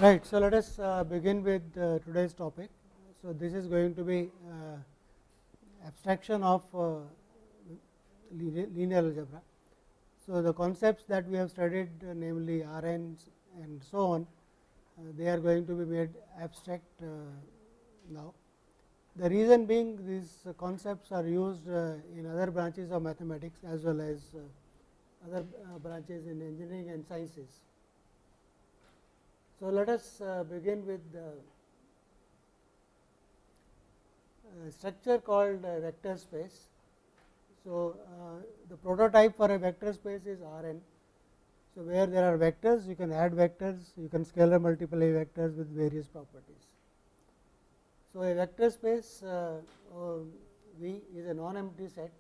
Right. So, let us begin with today's topic. So, this is going to be abstraction of linear algebra. So, the concepts that we have studied namely R n and so on, they are going to be made abstract now. The reason being these concepts are used in other branches of mathematics as well as other branches in engineering and sciences. So, let us begin with the structure called vector space. So, the prototype for a vector space is R n. So, where there are vectors, you can add vectors, you can scalar multiply vectors with various properties. So, a vector space V is a non-empty set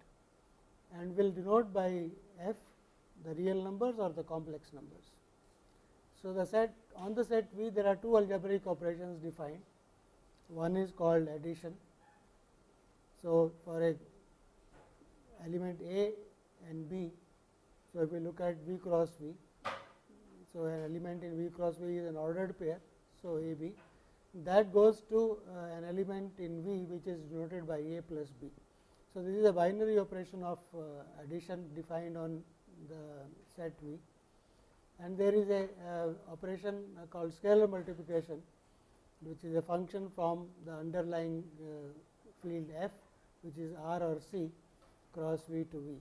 and will denote by F the real numbers or the complex numbers. So, the set on the set V there are two algebraic operations defined. One is called addition. So, for a element A and B, so if we look at V cross V, so an element in V cross V is an ordered pair. So, A B that goes to an element in V which is denoted by A plus B. So, this is a binary operation of addition defined on the set V, and there is a operation called scalar multiplication, which is a function from the underlying field F, which is R or C cross V to V.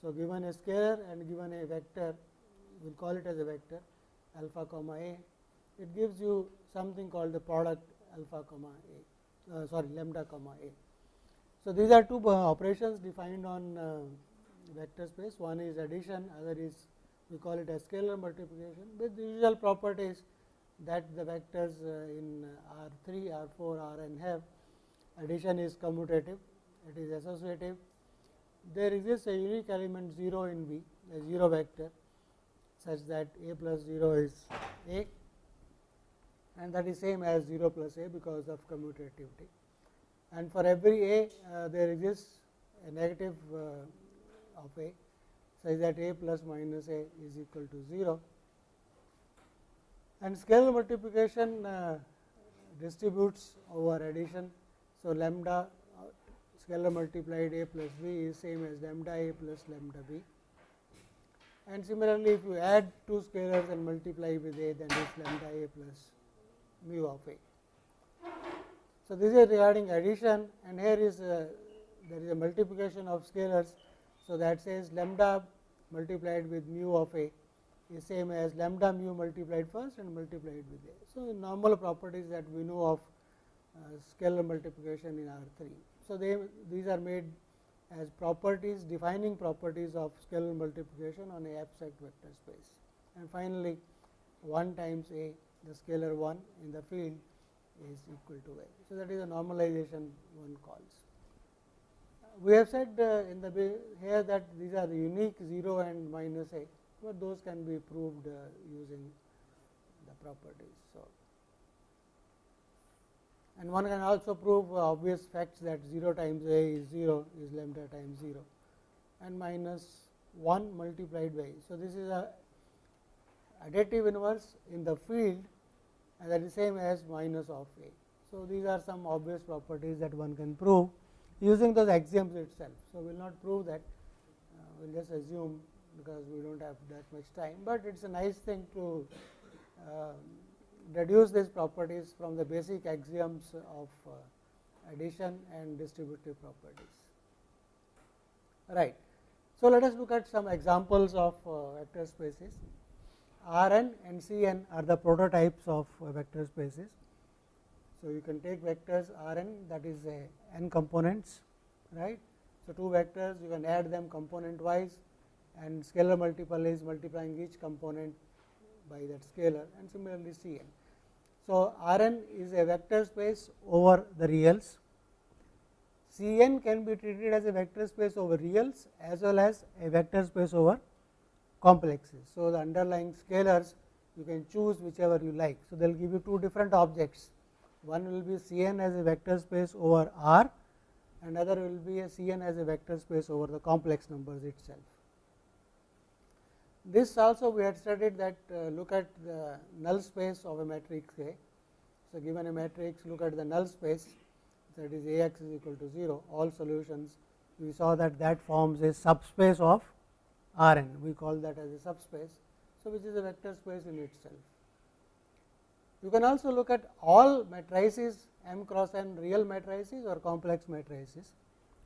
So, given a scalar and given a vector, we will call it as a vector alpha comma A, it gives you something called the product alpha comma A, lambda comma A. So, these are two operations defined on vector space. One is addition, other is we call it as scalar multiplication with the usual properties that the vectors in R3, R4, Rn have. Addition is commutative, it is associative. There exists a unique element 0 in V, a 0 vector such that A plus 0 is A, and that is same as 0 plus A because of commutativity. And for every A, there exists a negative of A such that A plus minus A is equal to 0. And scalar multiplication distributes over addition. So, lambda scalar multiplied A plus B is same as lambda A plus lambda B. And similarly, if you add two scalars and multiply with A, then it is lambda A plus mu of A. So, this is regarding addition, and here is there is a multiplication of scalars. So, that says lambda multiplied with mu of A is same as lambda mu multiplied first and multiplied with A. So, in normal properties that we know of scalar multiplication in R3. So, these are made as properties, defining properties of scalar multiplication on a abstract vector space. And finally, 1 times A, the scalar 1 in the field is equal to A. So, that is a normalization one calls. We have said in the here that these are the unique 0 and minus A, but those can be proved using the properties. So, and one can also prove obvious facts that 0 times A is 0 is lambda times 0 and minus 1 multiplied by. So, this is a additive inverse in the field, and that is same as minus of A. So, these are some obvious properties that one can prove using those axioms itself. So, we will not prove that, we will just assume because we do not have that much time, but it is a nice thing to deduce these properties from the basic axioms of addition and distributive properties. Right. So, let us look at some examples of vector spaces. R n and C n are the prototypes of vector spaces. So, you can take vectors R n, that is n components, right. So, two vectors you can add them component wise, and scalar multiple is multiplying each component by that scalar, and similarly C n. So, R n is a vector space over the reals. C n can be treated as a vector space over reals as well as a vector space over complexes. So, the underlying scalars you can choose whichever you like. So, they will give you two different objects. One will be C n as a vector space over R, and other will be a C n as a vector space over the complex numbers itself. This also we had studied that look at the null space of a matrix A. So, given a matrix, look at the null space, that is A x is equal to 0, all solutions, we saw that that forms a subspace of R n, we call that as a subspace. So, which is a vector space in itself. You can also look at all matrices M cross n real matrices or complex matrices.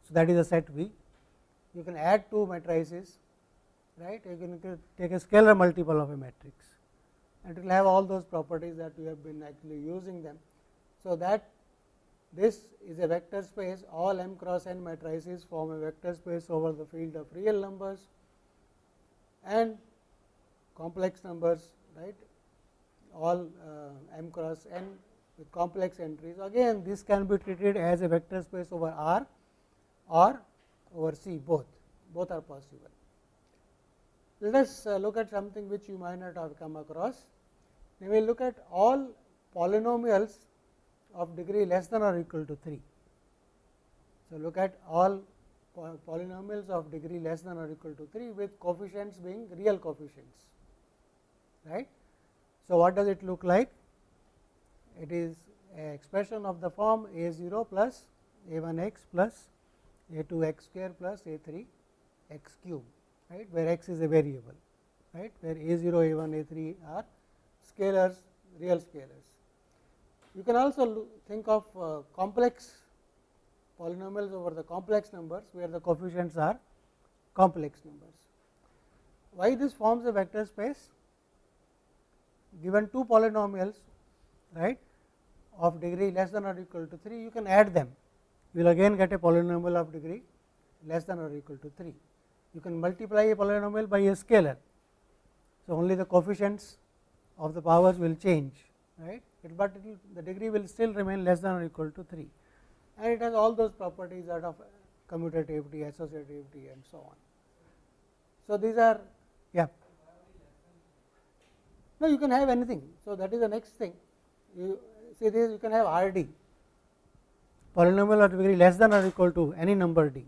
So, that is a set V. You can add two matrices, right. You can take a scalar multiple of a matrix and it will have all those properties that we have been actually using them. So, that this is a vector space, all M cross n matrices form a vector space over the field of real numbers and complex numbers, right, all M cross n with complex entries. Again, this can be treated as a vector space over R or over C, both are possible. Let us look at something which you might not have come across. We will look at all polynomials of degree less than or equal to 3. So, look at all polynomials of degree less than or equal to 3 with coefficients being real coefficients, right. So, what does it look like? It is an expression of the form a0 plus a1x plus a2x square plus a3 x cube, right, where x is a variable, right, where a0, a1, a3 are scalars, real scalars. You can also think of complex polynomials over the complex numbers, where the coefficients are complex numbers. Why this forms a vector space? Given two polynomials, right, of degree less than or equal to 3, you can add them. You will again get a polynomial of degree less than or equal to 3. You can multiply a polynomial by a scalar. So, only the coefficients of the powers will change, right, but the degree will still remain less than or equal to 3, and it has all those properties that of commutativity, associativity and so on. So, these are no, you can have anything. So, that is the next thing. You see this, you can have R d, polynomial of degree less than or equal to any number d,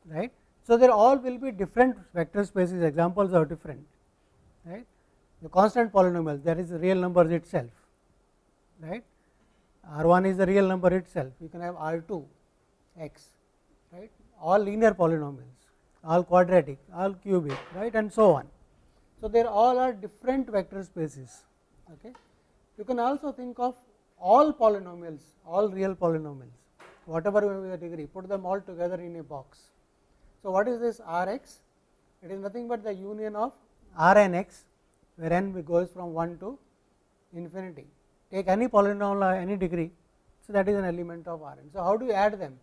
right. So, there all will be different vector spaces, examples are different, right. The constant polynomial, that is the real numbers itself, right. R1 is the real number itself, you can have R2 x, right, all linear polynomials, all quadratic, all cubic, right, and so on. So, there all are different vector spaces. Okay. You can also think of all polynomials, all real polynomials, whatever may be the degree, put them all together in a box. So, what is this R x? It is nothing but the union of R n x, where n goes from 1 to infinity. Take any polynomial any degree, so that is an element of R n. So, how do you add them?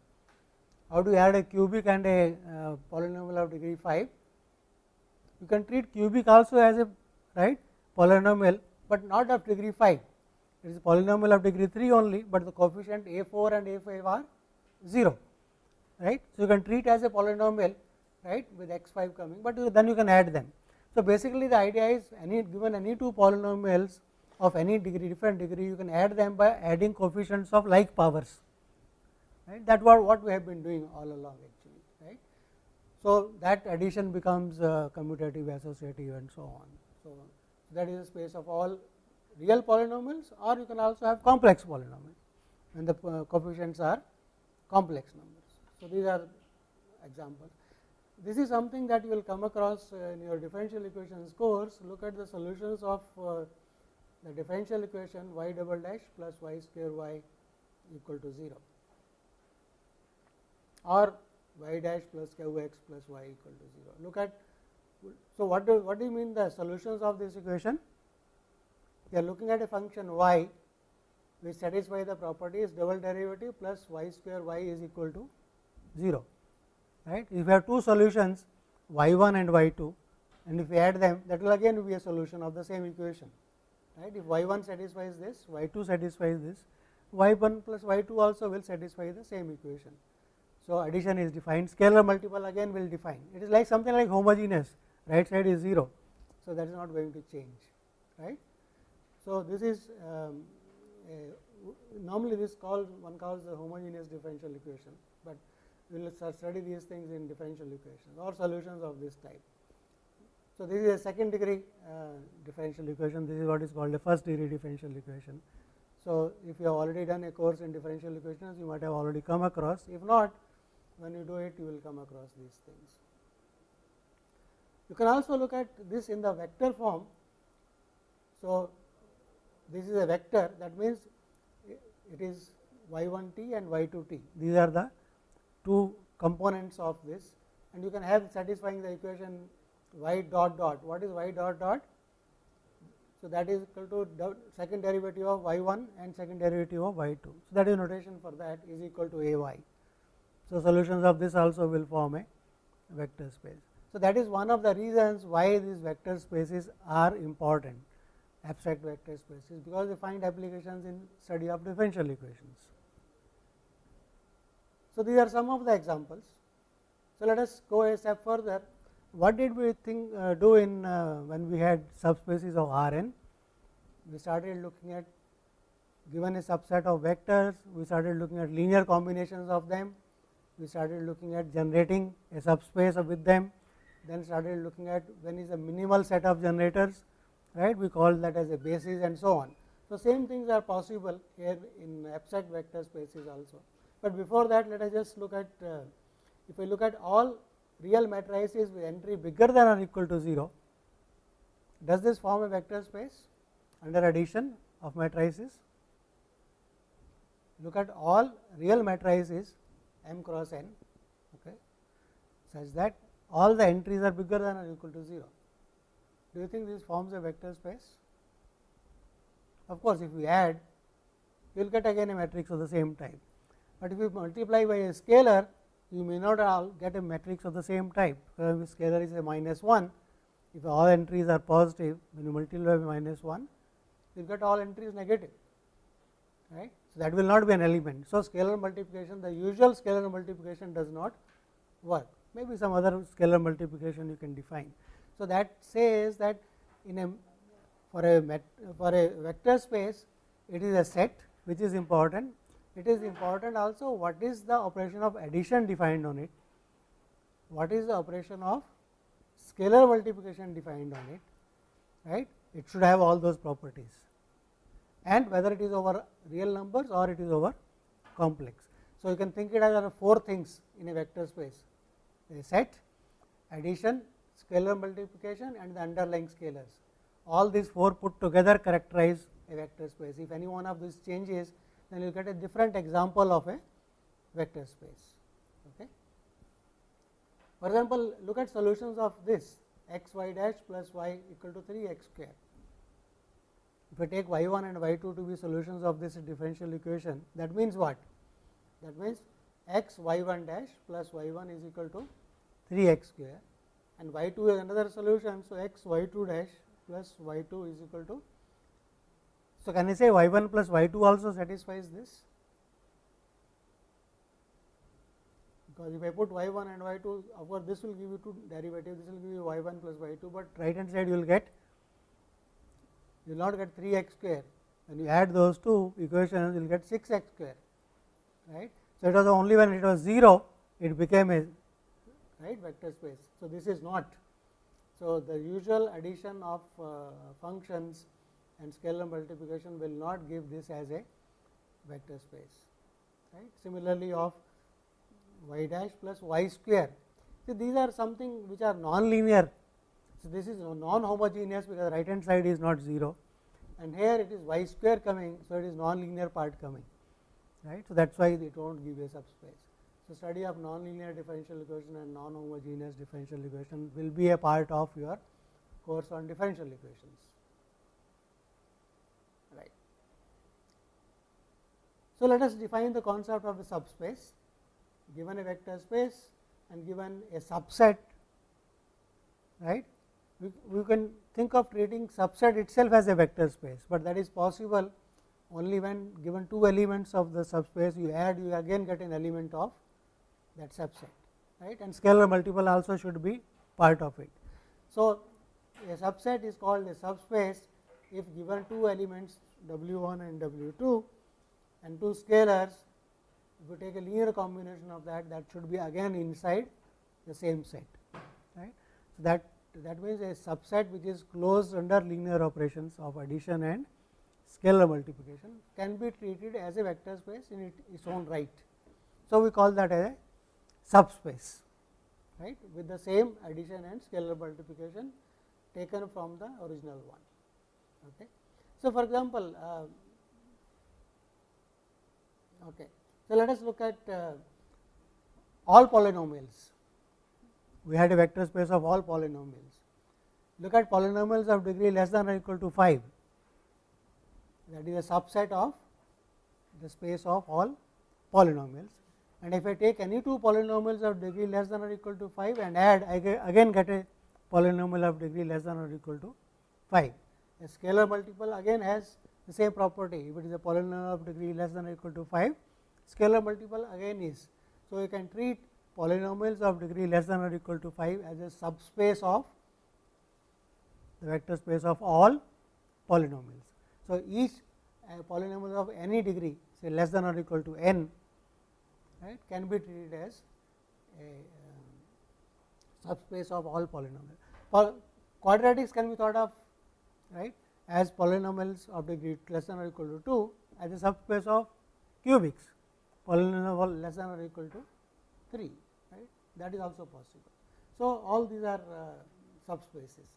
How do you add a cubic and a polynomial of degree 5? You can treat cubic also as a polynomial, but not of degree 5. It is a polynomial of degree 3 only, but the coefficient a4 and a5 are 0, right. So, you can treat as a polynomial, right, with x5 coming, but then you can add them. So, basically the idea is given any two polynomials of any degree, different degree, you can add them by adding coefficients of like powers, right. That was what we have been doing all along actually, right. So, that addition becomes commutative, associative and so on. So, that is a space of all real polynomials, or you can also have complex polynomials when the coefficients are complex numbers. So, these are examples. This is something that you will come across in your differential equations course. Look at the solutions of the differential equation y double dash plus y square y equal to 0, or y dash plus q x plus y equal to 0. Look at, so what do you mean the solutions of this equation? You are looking at a function y which satisfy the properties double derivative plus y square y is equal to 0, right. If you have two solutions y1 and y2, and if we add them, that will again be a solution of the same equation, right. If y1 satisfies this, y2 satisfies this, y1 plus y2 also will satisfy the same equation. So, addition is defined, scalar multiple again will define, it is like something like homogeneous, right side is 0. So, that is not going to change, right. So, this is normally this one calls the homogeneous differential equation, but we will study these things in differential equations or solutions of this type. So, this is a second degree differential equation, this is what is called a first degree differential equation. So, if you have already done a course in differential equations, you might have already come across, if not, when you do it you will come across these things. You can also look at this in the vector form. So, this is a vector, that means it is y1t and y2t, these are the two components of this, and you can have satisfying the equation y dot dot. What is y dot dot? So, that is equal to second derivative of y1 and second derivative of y2. So, that is notation for that is equal to ay. So, solutions of this also will form a vector space. So, that is one of the reasons why these vector spaces are important, abstract vector spaces, because they find applications in study of differential equations. So, these are some of the examples. So, let us go a step further. What did we do in when we had subspaces of Rn? We started looking at, given a subset of vectors, we started looking at linear combinations of them, we started looking at generating a subspace with them, then started looking at when is a minimal set of generators, right, we call that as a basis and so on. So, same things are possible here in abstract vector spaces also, but before that let us just look at if we look at all real matrices with entry bigger than or equal to 0, does this form a vector space under addition of matrices? Look at all real matrices m cross n, okay, such that all the entries are bigger than or equal to 0. Do you think this forms a vector space? Of course, if we add, you will get again a matrix of the same type, but if you multiply by a scalar, you may not all get a matrix of the same type. If scalar is a -1, if all entries are positive, when you multiply by -1, you get all entries negative, right. So, that will not be an element. So, scalar multiplication, the usual scalar multiplication does not work, maybe some other scalar multiplication you can define. So, that says that in a for a vector space, it is a set which is important. It is important also what is the operation of addition defined on it, what is the operation of scalar multiplication defined on it, right. It should have all those properties, and whether it is over real numbers or it is over complex. So, you can think it as 4 things in a vector space: a set, addition, scalar multiplication and the underlying scalars. All these 4 put together characterize a vector space. If any one of these changes, then you will get a different example of a vector space. Okay. For example, look at solutions of this x y dash plus y equal to 3 x square. If I take y1 and y2 to be solutions of this differential equation, that means what? That means x y1 dash plus y1 is equal to 3 x square, and y2 is another solution. So, x y2 dash plus y2 is equal to. So, can I say y1 plus y2 also satisfies this? Because if I put y1 and y2, of course, this will give you 2 derivatives, this will give you y1 plus y2, but right hand side you will get, you will not get 3 x square. When you add those two equations, you will get 6 x square, right. So, it was only when it was 0, it became a right vector space. So, this is not. So, the usual addition of functions and scalar multiplication will not give this as a vector space, right. Similarly, of y dash plus y square. So, these are something which are non-linear. So, this is non-homogeneous because right hand side is not 0, and here it is y square coming. So, it is non-linear part coming, right. So, that is why they do not give a subspace. So, study of non-linear differential equation and non-homogeneous differential equation will be a part of your course on differential equations. Right. So, let us define the concept of a subspace. Given a vector space and given a subset, right, we can think of treating subset itself as a vector space, but that is possible only when given 2 elements of the subspace you add, you again get an element of that subset, right, and scalar multiple also should be part of it. So, a subset is called a subspace if given 2 elements W1 and W2 and 2 scalars. If you take a linear combination of that, that should be again inside the same set, right. So, that that means a subset which is closed under linear operations of addition and scalar multiplication can be treated as a vector space in its own right. So, we call that as a subspace, right, with the same addition and scalar multiplication taken from the original one. Okay. So, for example, okay. So, let us look at all polynomials. We had a vector space of all polynomials. Look at polynomials of degree less than or equal to 5, that is a subset of the space of all polynomials. And if I take any two polynomials of degree less than or equal to 5 and add, I again get a polynomial of degree less than or equal to 5. A scalar multiple again has the same property. If it is a polynomial of degree less than or equal to 5, scalar multiple again is. So, you can treat polynomials of degree less than or equal to 5 as a subspace of the vector space of all polynomials. So, each polynomial of any degree, say less than or equal to n, right, can be treated as a subspace of all polynomials. Quadratics can be thought of, right, as polynomials of degree less than or equal to 2 as a subspace of cubics, polynomial less than or equal to 3, right, that is also possible. So, all these are subspaces.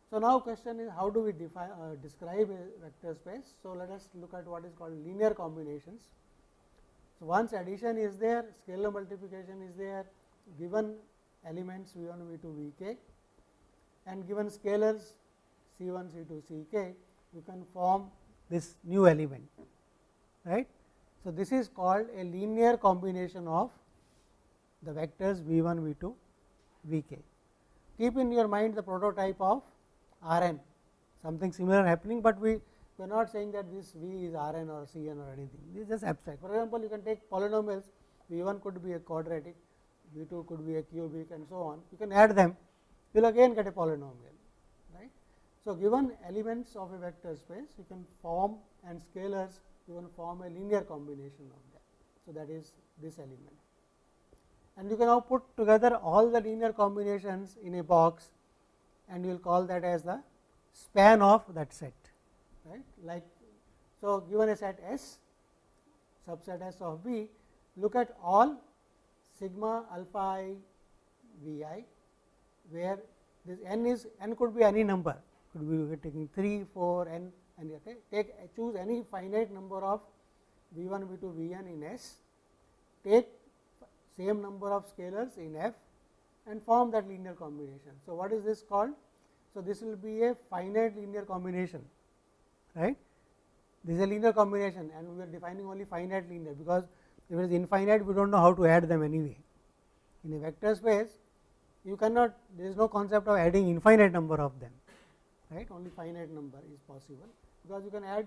So, now question is how do we define describe a vector space. So, let us look at what is called linear combinations. So, once addition is there, scalar multiplication is there, given elements V 1, V 2, V k and given scalars C 1, C 2, C k, you can form this new element, right. So, this is called a linear combination of the vectors V 1, V 2, V k. Keep in your mind the prototype of R n, something similar happening, but we are not saying that this V is R n or C n or anything, this is just abstract. For example, you can take polynomials, V 1 could be a quadratic, V 2 could be a cubic and so on, you can add them, you will again get a polynomial, right. So, given elements of a vector space, you can form and scalars, you can form a linear combination of that. So, that is this element. And you can now put together all the linear combinations in a box and you will call that as the span of that set, right. Like, so, given a set S, subset S of V, look at all sigma alpha I V I, where this n could be any number, could be taking 3, 4, n, and okay, choose any finite number of V 1, V 2, V n in S, take same number of scalars in F and form that linear combination. So, what is this called? So, this will be a finite linear combination, right. This is a linear combination and we are defining only finite linear, because if it is infinite we do not know how to add them anyway. In a vector space you cannot, there is no concept of adding infinite number of them, right, only finite number is possible, because you can add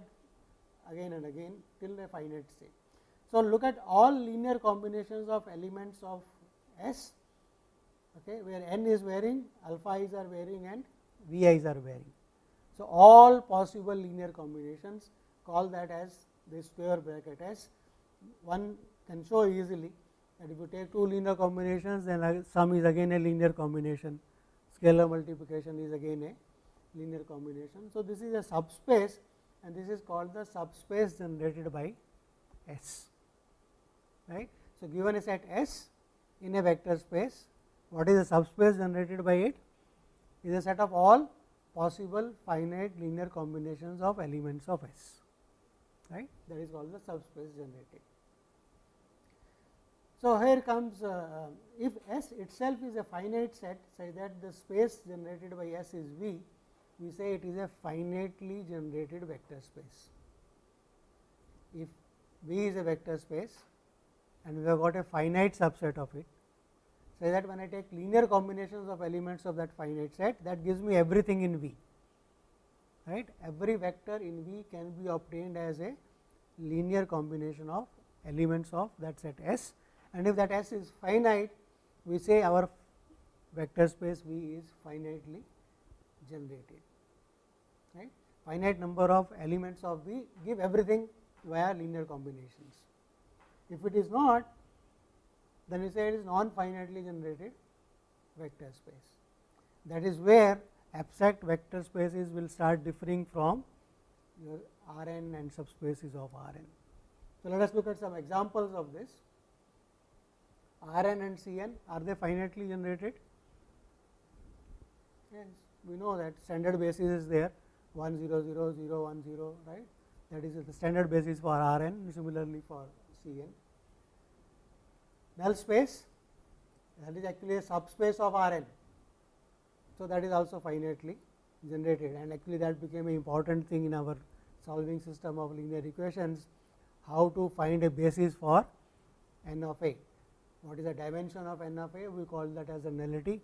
again and again till a finite state. So, look at all linear combinations of elements of S, okay, where n is varying, alpha i's are varying and v i's are varying. So, all possible linear combinations, call that as the square bracket S. One can show easily that if you take two linear combinations, then sum is again a linear combination, scalar multiplication is again a linear combination. So, this is a subspace and this is called the subspace generated by S, right. So, given a set S in a vector space, what is the subspace generated by it? Is a set of all possible finite linear combinations of elements of S, right, that is called the subspace generated. So, here comes if S itself is a finite set, say that the space generated by S is V, we say it is a finitely generated vector space. If V is a vector space and we have got a finite subset of it, say that when I take linear combinations of elements of that finite set, that gives me everything in V, right. Every vector in V can be obtained as a linear combination of elements of that set S, and if that S is finite, we say our vector space V is finitely generated, right. Finite number of elements of V give everything via linear combinations. If it is not, then we say it is non finitely generated vector space. that is where abstract vector spaces will start differing from your R n and subspaces of R n. So, let us look at some examples of this. R n and C n, are they finitely generated? Yes, we know that standard basis is there 1 0 0 0 1 0, right. That is the standard basis for R n, similarly for C n. Null space, that is actually a subspace of R n. So, that is also finitely generated, and actually that became an important thing in our solving system of linear equations, how to find a basis for n of a. What is the dimension of n of a? We call that as a nullity,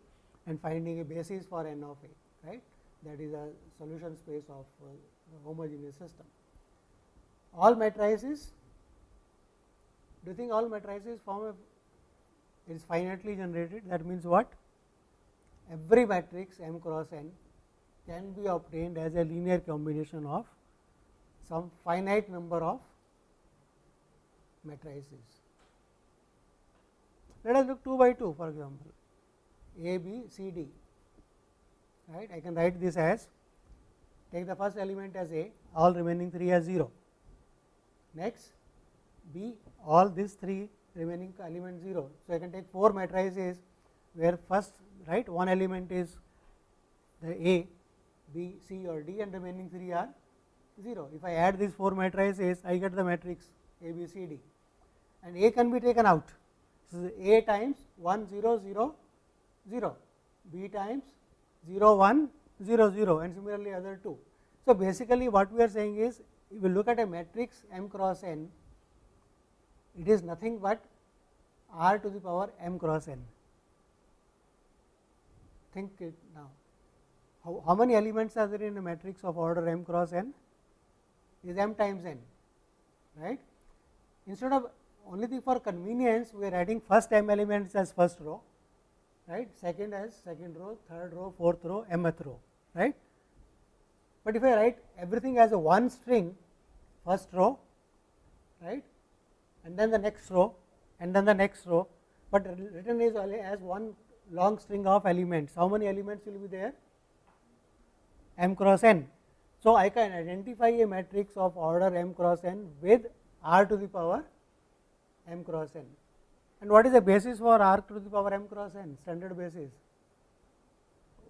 and finding a basis for n of a, right. That is a solution space of the homogeneous system. All matrices, do you think all matrices form a, is finitely generated? That means what? Every matrix M cross n can be obtained as a linear combination of some finite number of matrices. Let us look 2 by 2, for example, A, B, C, D, right. I can write this as, take the first element as A, all remaining 3 as 0. Next, B, all these 3 remaining element 0. So, I can take 4 matrices where first, right, one element is the A, B, C or D, and remaining 3 are 0. If I add these 4 matrices, I get the matrix A, B, C, D, and A can be taken out. So, A times 1 0 0 0, B times 0 1 0 0, and similarly other 2. So, basically what we are saying is, if you look at a matrix M cross n, it is nothing but R to the power M cross n. Think it now. How many elements are there in a matrix of order M cross n? Is M times n, right. Instead of, only thing for convenience, we are writing first M elements as first row, right, second as second row, third row, fourth row, mth row, right. But if I write everything as a one string, first row, right, and then the next row, and then the next row, but written is as one long string of elements. How many elements will be there? M cross n. So, I can identify a matrix of order M cross n with R to the power M cross n. And what is the basis for R to the power M cross n? Standard basis,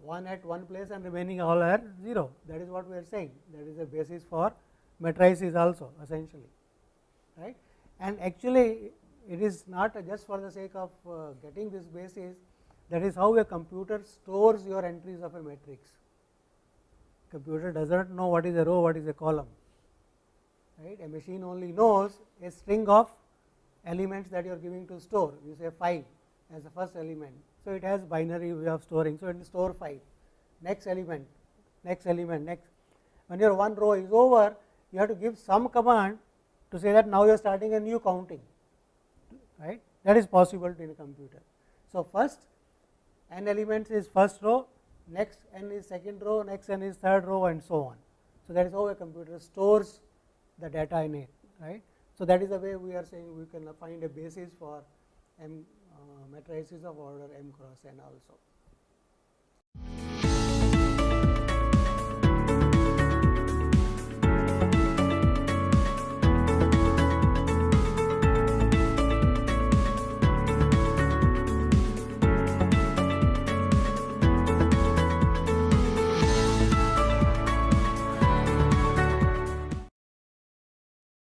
1 at one place and remaining all are 0. That is what we are saying. That is the basis for matrices also, essentially, right. And actually, it is not just for the sake of getting this basis. That is how a computer stores your entries of a matrix. Computer does not know what is a row, what is a column, right. A machine only knows a string of elements that you are giving to store. You say 5 as the first element. So, it has binary way of storing. So, it will store 5, next element, next element, next. When your one row is over, you have to give some command to say that now you are starting a new counting, right. That is possible in a computer. So, first n elements is first row, next n is second row, next n is third row, and so on. So, that is how a computer stores the data in it, right. So, that is the way we are saying we can find a basis for M matrices of order M cross n also.